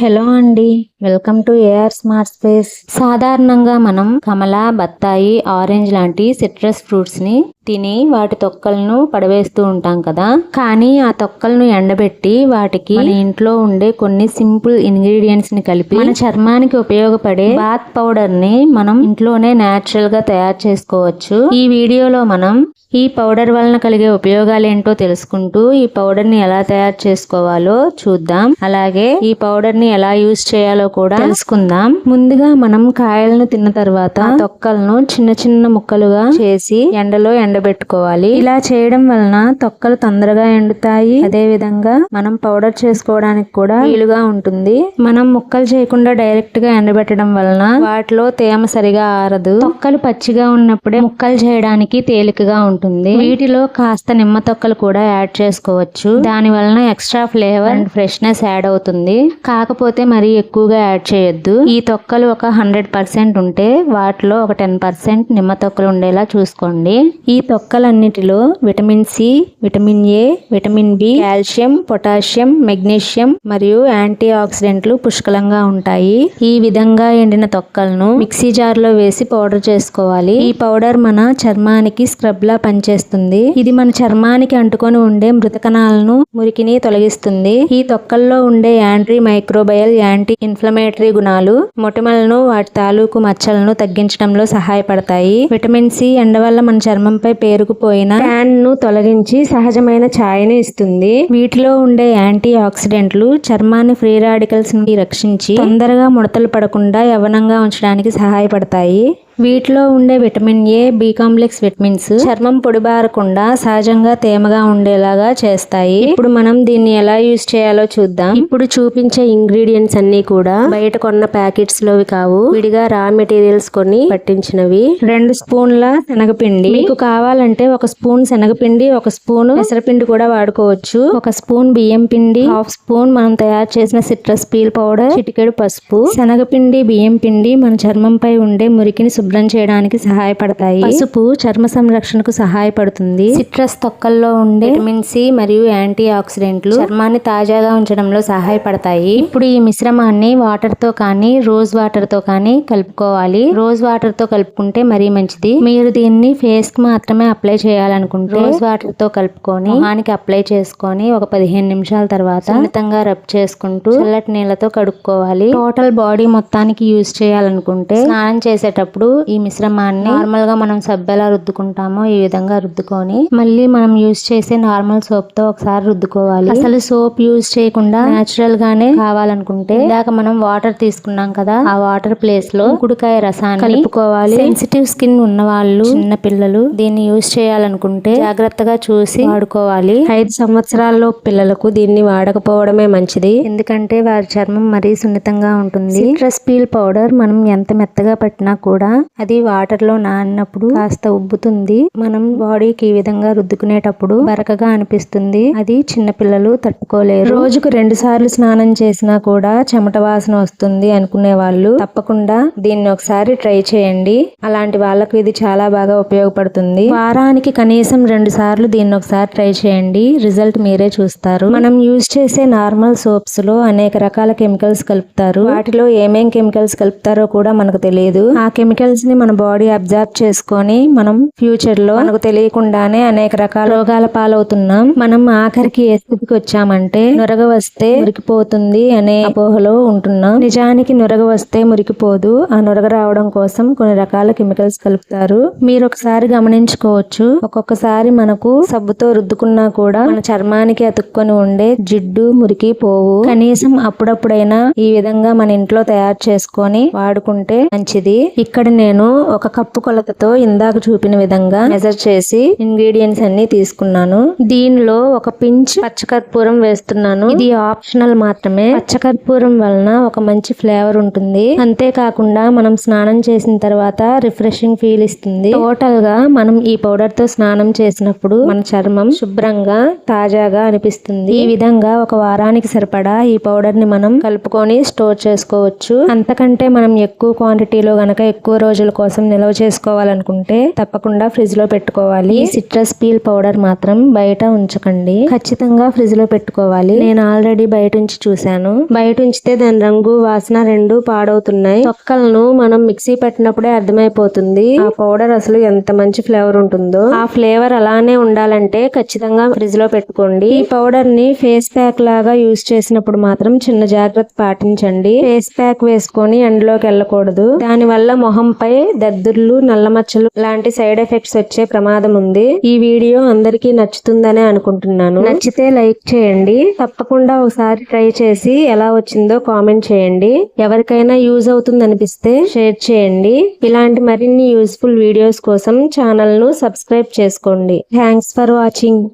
Hello అండి, welcome to AR smart space. సాధారణంగా మనం కమల, బత్తాయి, ఆరెంజ్ లాంటి సిట్రస్ ఫ్రూట్స్ ని తిని వాటి తొక్కలను పడవేస్తూ ఉంటాం కదా. కానీ ఆ తొక్కలను ఎండబెట్టి వాటికి మన ఇంట్లో ఉండే కొన్ని సింపుల్ ఇంగ్రీడియంట్స్ ని కలిపి మన చర్మానికి ఉపయోగపడే బాత్ పౌడర్ ని మనం ఇంట్లోనే న్యాచురల్ గా తయారు చేసుకోవచ్చు. ఈ వీడియోలో మనం ఈ పౌడర్ వలన కలిగే ఉపయోగాలు ఏంటో తెలుసుకుంటూ ఈ పౌడర్ ని ఎలా తయారు చేసుకోవాలో చూద్దాం. అలాగే ఈ పౌడర్ ని ఎలా యూజ్ చేయాలో కూడా తెలుసుకుందాం. ముందుగా మనం కాయలను తిన్న తర్వాత తొక్కలను చిన్న చిన్న ముక్కలుగా చేసి ఎండలో ఎండబెట్టుకోవాలి. ఇలా చేయడం వలన తొక్కలు తొందరగా ఎండుతాయి. అదే విధంగా మనం పౌడర్ చేసుకోవడానికి కూడా వీలుగా ఉంటుంది. మనం ముక్కలు చేయకుండా డైరెక్ట్ గా ఎండబెట్టడం వలన వాటిలో తేమ సరిగా ఆరదు. తొక్కలు పచ్చిగా ఉన్నప్పుడే ముక్కలు చేయడానికి తేలికగా ఉంటుంది. వీటిలో కాస్త నిమ్మ తొక్కలు కూడా యాడ్ చేసుకోవచ్చు. దాని వలన extra flavour and freshness add అవుతుంది. కాకపోతే మరీ ఎక్కువగా యాడ్ చేయొద్దు. ఈ తొక్కలు ఒక 100% ఉంటే వాటిలో ఒక 10% నిమ్మ తొక్కలు ఉండేలా చూసుకోండి. ఈ తొక్కలన్నిటిలో vitamin C, vitamin A, vitamin B, calcium, potassium, magnesium మరియు యాంటీ ఆక్సిడెంట్లు పుష్కలంగా ఉంటాయి. ఈ విధంగా ఎండిన తొక్కలను మిక్సీ జార్ లో వేసి పౌడర్ చేసుకోవాలి. ఈ పౌడర్ మన చర్మానికి స్క్రబ్ లా పనిచేస్తుంది. ఇది మన చర్మానికి అంటుకొని ఉండే మృత కణాలను, మురికిని తొలగిస్తుంది. ఈ తొక్కల్లో ఉండే యాంటీ మైక్రోబయల్, యాంటీ ఇన్ఫ్లమేటరీ గుణాలు మొటిమలను, వాటి తాలూకు మచ్చలను తగ్గించడంలో సహాయపడతాయి. విటమిన్ సి ఎండ వల్ల మన చర్మంపై పేరుకుపోయిన ట్యాన్ ను తొలగించి సహజమైన ఛాయను ఇస్తుంది. వీటిలో ఉండే యాంటీ ఆక్సిడెంట్లు చర్మాన్ని ఫ్రీ రాడికల్స్ నుండి రక్షించి తొందరగా ముడతలు పడకుండా యవ్వనంగా ఉంచడానికి సహాయపడతాయి. వీటిలో ఉండే vitamin A, B complex vitamins చర్మం పొడిబారకుండా సహజంగా తేమగా ఉండేలాగా చేస్తాయి. ఇప్పుడు మనం దీన్ని ఎలా యూజ్ చేయాలో చూద్దాం. ఇప్పుడు చూపించే ఇంగ్రీడియంట్స్ అన్ని కూడా బయట కొన్న ప్యాకెట్స్ లోవి కావు. విడిగా రా మెటీరియల్స్ కొని పట్టించినవి. 2 స్పూన్ల శనగపిండి. మీకు కావాలంటే 1 స్పూన్ శనగపిండి, 1 స్పూన్ పెసరపిండి కూడా వాడుకోవచ్చు. 1 స్పూన్ బియ్యం పిండి, 1/2 స్పూన్ మనం తయారు చేసిన సిట్రస్ పీల్ పౌడర్, చిటికెడు పసుపు. శనగపిండి, బియ్యం పిండి మన చర్మంపై ఉండే మురికిని శుభ్రం చేయడానికి సహాయపడతాయి. పసుపు చర్మ సంరక్షణకు సహాయపడుతుంది. సిట్రస్ తొక్కల్లో ఉండే విటమిన్ సి మరియు యాంటీ ఆక్సిడెంట్లు చర్మాన్ని తాజాగా ఉంచడంలో సహాయపడతాయి. ఇప్పుడు ఈ మిశ్రమాన్ని వాటర్ తో కానీ రోజ్ వాటర్ తో కానీ కలుపుకోవాలి. రోజ్ వాటర్ తో కలుపుకుంటే మరీ మంచిది. మీరు దీన్ని ఫేస్ కి మాత్రమే అప్లై చేయాలనుకుంటే రోజ్ వాటర్ తో కలుపుకొని మొహానికి అప్లై చేసుకొని ఒక 15 నిమిషాల తర్వాత సున్నితంగా రబ్ చేసుకుంటూ చల్లటి నీళ్లతో కడుక్కోవాలి. టోటల్ బాడీ మొత్తానికి యూజ్ చేయాలనుకుంటే స్నానం చేసేటప్పుడు ఈ మిశ్రమాన్ని నార్మల్ గా మనం సబ్బు ఎలా రుద్దుకుంటామో ఈ విధంగా రుద్దుకొని మళ్ళీ మనం యూజ్ చేసే నార్మల్ సోప్ తో ఒకసారి రుద్దుకోవాలి. అసలు సోప్ యూజ్ చేయకుండా నేచురల్ గానే కావాలనుకుంటే ఇందాక మనం వాటర్ తీసుకున్నాం కదా, ఆ వాటర్ ప్లేస్ లో కుంకుడుకాయ రసాన్ని కలుపుకోవాలి. సెన్సిటివ్ స్కిన్ ఉన్న వాళ్ళు, చిన్న పిల్లలు దీన్ని యూజ్ చేయాలనుకుంటే జాగ్రత్తగా చూసి వాడుకోవాలి. 5 సంవత్సరాల్లో పిల్లలకు దీన్ని వాడకపోవడమే మంచిది. ఎందుకంటే వారి చర్మం మరీ సున్నితంగా ఉంటుంది. సిట్రస్ పీల్ పౌడర్ మనం ఎంత మెత్తగా పట్టినా కూడా అది వాటర్ లో నానినప్పుడు కాస్త ఉబ్బుతుంది. మనం బాడీకి ఈ విధంగా రుద్దుకునేటప్పుడు బరకగా అనిపిస్తుంది. అది చిన్న పిల్లలు తట్టుకోలేరు. రోజుకు 2 సార్లు స్నానం చేసినా కూడా చెమట వాసన వస్తుంది అనుకునే వాళ్ళు తప్పకుండా దీన్ని ఒకసారి ట్రై చేయండి. అలాంటి వాళ్ళకు ఇది చాలా బాగా ఉపయోగపడుతుంది. వారానికి కనీసం 2 సార్లు దీన్ని ఒకసారి ట్రై చేయండి. రిజల్ట్ మీరే చూస్తారు. మనం యూజ్ చేసే నార్మల్ సోప్స్ లో అనేక రకాల కెమికల్స్ కలుపుతారు. వాటిలో ఏమేం కెమికల్స్ కలుపుతారో కూడా మనకు తెలియదు. ఆ కెమికల్స్ ని మన బాడీ అబ్జర్వ్ చేసుకొని మనం ఫ్యూచర్ లో మనకు తెలియకుండానే అనేక రకాల రోగాల పాలవుతున్నాం. మనం ఆఖరికి ఏ స్థితికి వచ్చామంటే నురగ వస్తే మురికిపోతుంది అనే అపోహలో ఉంటున్నాం. నిజానికి నురగ వస్తే మురికిపోదు. ఆ నురగ రావడం కోసం కొన్ని రకాల కెమికల్స్ కలుపుతారు. మీరు ఒకసారి గమనించుకోవచ్చు. ఒక్కొక్కసారి మనకు సబ్బుతో రుద్దుకున్నా కూడా మన చర్మానికి అతుక్కొని ఉండే జిడ్డు, మురికి పోవు. కనీసం అప్పుడప్పుడైనా ఈ విధంగా మన ఇంట్లో తయారు చేసుకొని వాడుకుంటే మంచిది. ఇక్కడ నేను 1 కప్పు కొలతతో ఇందాక చూపిన విధంగా మెజర్ చేసి ఇంగ్రీడియంట్స్ అన్ని తీసుకున్నాను. దీనిలో 1 పించ్ పచ్చకర్పూరం వేస్తున్నాను. ఇది ఆప్షనల్ మాత్రమే. పచ్చకర్పూరం వలన ఒక మంచి ఫ్లేవర్ ఉంటుంది. అంతేకాకుండా మనం స్నానం చేసిన తర్వాత రిఫ్రెషింగ్ ఫీల్ ఇస్తుంది. టోటల్ గా మనం ఈ పౌడర్ తో స్నానం చేసినప్పుడు మన చర్మం శుభ్రంగా, తాజాగా అనిపిస్తుంది. ఈ విధంగా 1 వారానికి సరిపడా ఈ పౌడర్ ని మనం కలుపుకొని స్టోర్ చేసుకోవచ్చు. అంతకంటే మనం ఎక్కువ క్వాంటిటీలో గనక ఎక్కువ రోజుల కోసం నిల్వ చేసుకోవాలనుకుంటే తప్పకుండా ఫ్రిడ్జ్ లో పెట్టుకోవాలి. సిట్రస్ పీల్ పౌడర్ మాత్రం బయట ఉంచకండి, ఖచ్చితంగా ఫ్రిడ్జ్ లో పెట్టుకోవాలి. నేను ఆల్రెడీ బయట ఉంచి చూశాను. బయట ఉంచితే దాని రంగు వాసన రెండు పాడవుతున్నాయి. తొక్కలను మనం మిక్సీ పట్టినప్పుడే అర్థమైపోతుంది ఆ పౌడర్ అసలు ఎంత మంచి ఫ్లేవర్ ఉంటుందో. ఆ ఫ్లేవర్ అలానే ఉండాలంటే ఖచ్చితంగా ఫ్రిడ్జ్ లో పెట్టుకోండి. ఈ పౌడర్ ని ఫేస్ ప్యాక్ లాగా యూజ్ చేసినప్పుడు మాత్రం చిన్న జాగ్రత్త పాటించండి. ఫేస్ ప్యాక్ వేసుకొని ఎండలోకి వెళ్ళకూడదు. దాని వల్ల మొహంపై దద్దుర్లు, నల్ల మచ్చలు లాంటి సైడ్ ఎఫెక్ట్స్ వచ్చే ప్రమాదం ఉంది. ఈ వీడియో అందరికీ నచ్చుతుందనే అనుకుంటున్నాను. నచ్చితే లైక్ చేయండి. తప్పకుండా ఒకసారి ట్రై చేసి ఎలా వచ్చిందో కామెంట్ చేయండి. ఎవరికైనా యూజ్ అవుతుంది అనిపిస్తే షేర్ చేయండి. ఇలాంటి మరిన్ని యూస్ఫుల్ వీడియోస్ కోసం ఛానల్ ను సబ్స్క్రైబ్ చేసుకోండి. Thanks for watching.